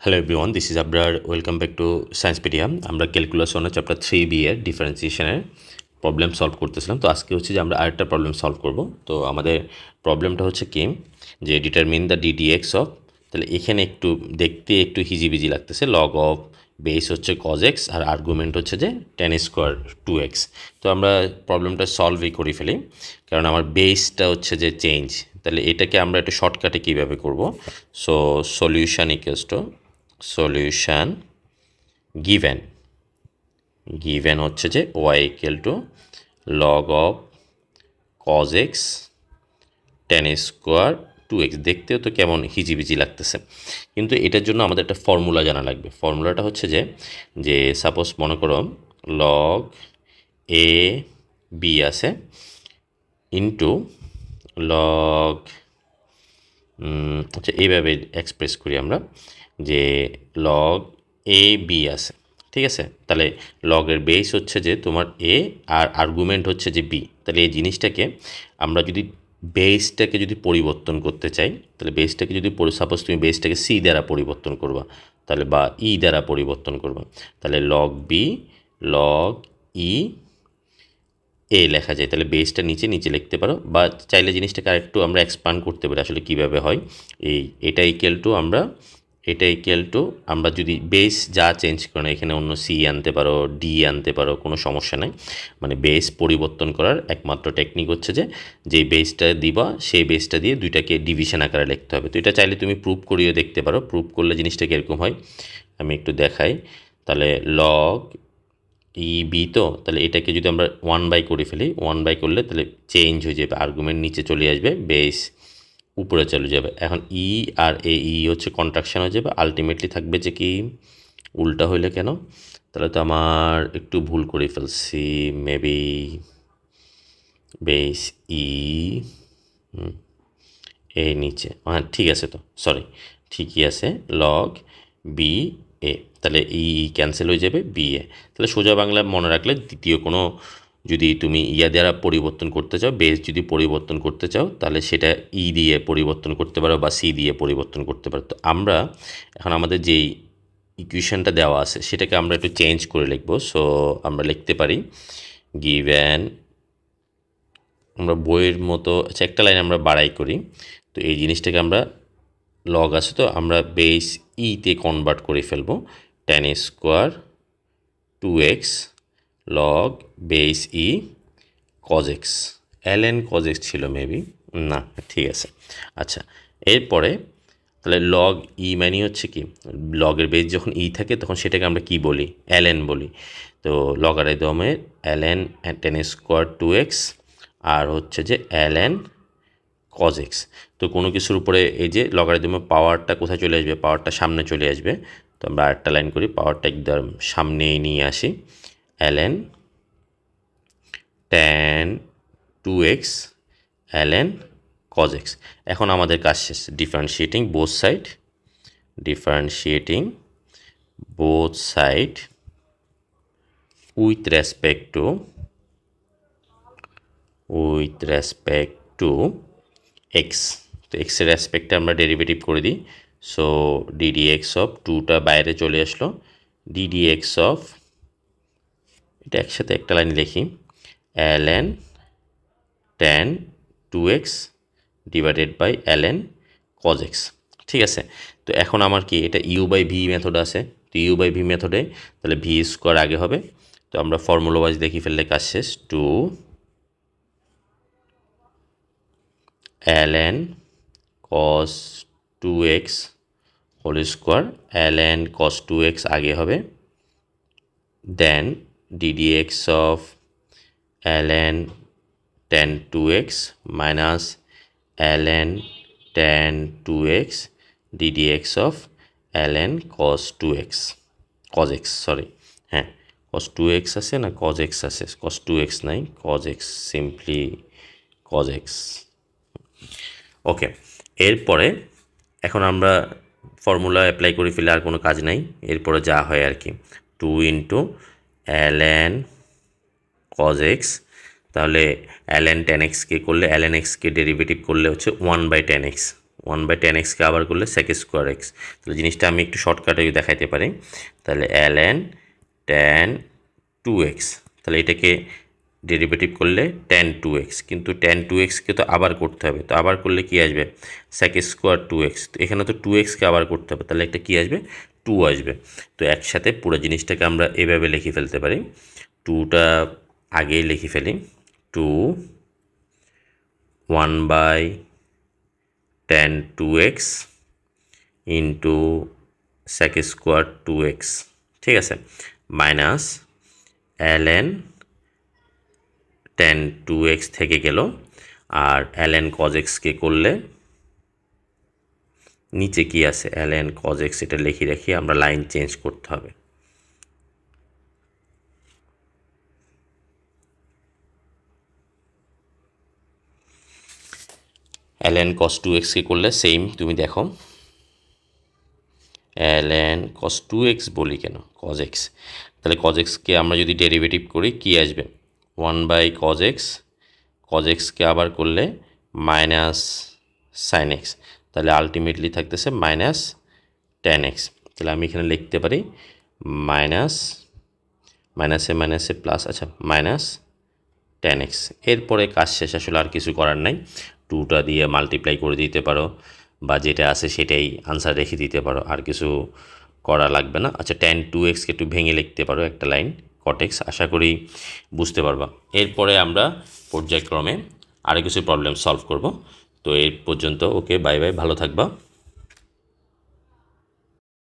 Hello everyone, this is Abrar. Welcome back to Sciencepedia. আমরা calculus 1 chapter 3b এর ডিফারেন্সিয়েশনের problem solve করতেছিলাম। তো আজকে হচ্ছে যে আমরা আরেকটা প্রবলেম সলভ করব। তো আমাদের প্রবলেমটা হচ্ছে কি যে ডিটারমিন দ্য ডিডিএক্স অফ, তাহলে এখানে একটু দেখতে একটু হিজিবিজি লাগতেছে। লগ অফ বেস হচ্ছে cos x আর আর্গুমেন্ট হচ্ছে যে tan স্কোয়ার 2x। তো আমরা প্রবলেমটা সলভই করে ফেলি, কারণ আমার বেসটা হচ্ছে যে চেঞ্জ। তাহলে এটাকে আমরা একটু শর্টকাটে কীভাবে করব। So solution equals to solution given হচ্ছে যে y equal to log of cos x tan square 2x। দেখতেও তো কেমন হিজিবিজি লাগতেছে, কিন্তু এটার জন্য আমাদের একটা ফর্মুলা জানা লাগবে। ফর্মুলাটা হচ্ছে যে সাপোজ মনে করো লগ এ বি আছে ইন্টু লগ আচ্ছা এইভাবে এক্সপ্রেস করি আমরা যে লগ এ বি আছে, ঠিক আছে। তাহলে লগের বেস হচ্ছে যে তোমার এ আর আর্গুমেন্ট হচ্ছে যে বি। তাহলে এই জিনিসটাকে আমরা যদি বেসটাকে যদি পরিবর্তন করতে চাই, তাহলে বেসটাকে যদি সাপোজ তুমি বেসটাকে সি দ্বারা পরিবর্তন করবা, তাহলে বা ই দ্বারা পরিবর্তন করবা, তাহলে লগ বি লগ ই এ লেখা যায়। তাহলে বেসটা নিচে লিখতে পারো, বা চাইলে জিনিসটাকে আরেকটু আমরা এক্সপান্ড করতে পারি। আসলে কীভাবে হয় এটা ইকুয়াল টু আমরা যদি বেস যা চেঞ্জ করো না, এখানে অন্য সি আনতে পারো, ডি আনতে পারো, কোনো সমস্যা নাই। মানে বেস পরিবর্তন করার একমাত্র টেকনিক হচ্ছে যে বেসটা দিবা সেই বেসটা দিয়ে দুইটাকে ডিভিশন আকারে লিখতে হবে। তো এটা চাইলে তুমি প্রুভ করিয়ে দেখতে পারো। প্রুভ করলে জিনিসটা কীরকম হয় আমি একটু দেখাই। তাহলে লগ ই বি, তো তাহলে এটাকে যদি আমরা 1/, করে ফেলি, 1/, করলে তাহলে চেঞ্জ হয়ে যাবে, আর্গুমেন্ট নিচে চলে আসবে, বেস উপরে চলে যাবে। এখন ই আর ই হচ্ছে কন্ট্রাকশন হয়ে যাবে, আলটিমেটলি থাকবে যে কি উল্টা হইলে কেন। তাহলে তো আমার একটু ভুল করে ফেলছি, মেবি বেস ই এ নিচে, হ্যাঁ ঠিক আছে, তো সরি ঠিকই আছে, লগ বি এ। তাহলে ই ক্যান্সেল হয়ে যাবে, বি এ। তাহলে সোজা বাংলা মনে রাখলে দ্বিতীয় কোনো যদি তুমি ইয়া দ্বারা পরিবর্তন করতে চাও, বেস যদি পরিবর্তন করতে চাও, তাহলে সেটা ই দিয়ে পরিবর্তন করতে পারো বা সি দিয়ে পরিবর্তন করতে পারো। তো আমরা এখন আমাদের যেই ইকুয়েশনটা দেওয়া আছে সেটাকে আমরা একটু চেঞ্জ করে লিখবো। সো আমরা লিখতে পারি গিভেন, আমরা বইয়ের মতো আচ্ছা একটা লাইন আমরা বাড়াই করি। তো এই জিনিসটাকে আমরা লগ আছে তো আমরা বেস ইতে কনভার্ট করে ফেলবো, tan square 2x log base e cos x, ln cos x ছিল মেবি, না ঠিক আছে। আচ্ছা এরপরে তাহলে লগ ই মানে হচ্ছে কি, লগের বেস যখন ই থাকে তখন সেটাকে আমরা কি বলি, ln বলি। তো লগারিদমে ln tan স্কোয়ার 2x আর হচ্ছে যে ln cos x। তো কোনো কিছুর উপরে এই যে লগারিদমের পাওয়ারটা কোথায় চলে আসবে, পাওয়ারটা সামনে চলে আসবে। তো আমরা আরেকটা লাইন করি, পাওয়ারটা একদম সামনে নিয়ে আসি, ln tan 2x ln cos x। এখন আমাদের কাজ শেষ, differentiating both side with respect to x. তো এক্সের রেসপেক্টে আমরা ডেরিভেটিভ করে দিই। সো ডিডিএক্স অফ 2টা বাইরে চলে আসলো, ডিডিএক্স অফ, এটা একসাথে একটা লাইন লিখি, ln tan 2x divided by ln cos x, ঠিক আছে। তো এখন আমার কি এটা u/v মেথড আছে, তো u/v মেথডে তাহলে ভি স্কোয়ার আগে হবে। তো আমরা ফর্মুলা ওয়াইজ দেখি ফেললে কাজ শেষ, 2 ln cos 2x whole square, ln cos 2x আগে হবে, then ddx of ln tan 2x minus ln tan 2x ddx of ln cos 2x cos x, sorry হ্যাঁ cos 2x আছে না cos x আছে, cos 2x নাই, cos x, simply cos x। ওকে, এরপরে এখন আমরা ফর্মুলা অ্যাপ্লাই করে ফেলে আর কোনো কাজ নাই। এরপরে যা হয় আর কি, 2 ইন্টু ln cos x, তাহলে ln tan x কে করলে ln x কে ডেরিভেটিভ করলে হচ্ছে 1/tan x, 1/10x কে আবার করলে sec স্কোয়ার এক্স। তাহলে জিনিসটা আমি একটু শর্টকাটে দেখাইতে পারি। তাহলে ln tan 2x, তাহলে এটাকে ডেরিভেটিভ করলে tan 2x, কিন্তু tan 2x কে তো আবার করতে হবে, তো আবার করলে কি আসবে sec স্কোয়ার 2x, তো এখানে তো 2x কে আবার করতে হবে, তাহলে একটা কি আসবে 2 আসবে। তো একসাথে পুরো জিনিসটাকে আমরা এভাবে লিখে ফেলতে পারি, 2টা আগেই লিখে ফেলি, 2 1/tan 2x into sec square 2x, ঠিক আছে, মাইনাস ln tan 2x থেকে গেল, আর ln cos x কে করলে নিচে কি আছে ln cos x, এটা লিখে রাখি, আমরা লাইন চেঞ্জ করতে হবে। ln cos 2x কে করলে সেম, তুমি দেখো ln cos 2x বলি কেন, cos x, তাহলে cos x কে আমরা যদি ডেরিভেটিভ করি কি আসবে 1/cos x, cos x কে আবার করলে মাইনাস sin x, তাহলে আলটিমেটলি থাকতেছে মাইনাস tan x। তাহলে আমি এখানে লিখতে পারি মাইনাস মাইনাসে প্লাস, আচ্ছা মাইনাস tan x। এরপরে কাজ শেষ, আসলে আর কিছু করার নাই, 2টা দিয়ে মাল্টিপ্লাই করে দিতে পারো, বা যেটা আছে সেটাই আনসার রেখে দিতে পারো, আর কিছু করা লাগবে না। আচ্ছা tan 2x কে একটু ভেঙে লিখতে পারো একটা লাইন cot x, আশা করি বুঝতে পারবা। এরপরে আমরা পর্যায়ক্রমে আরও কিছু প্রবলেম সলভ করব। তো এই পর্যন্ত ওকে, বাই বাই, ভালো থাকবা।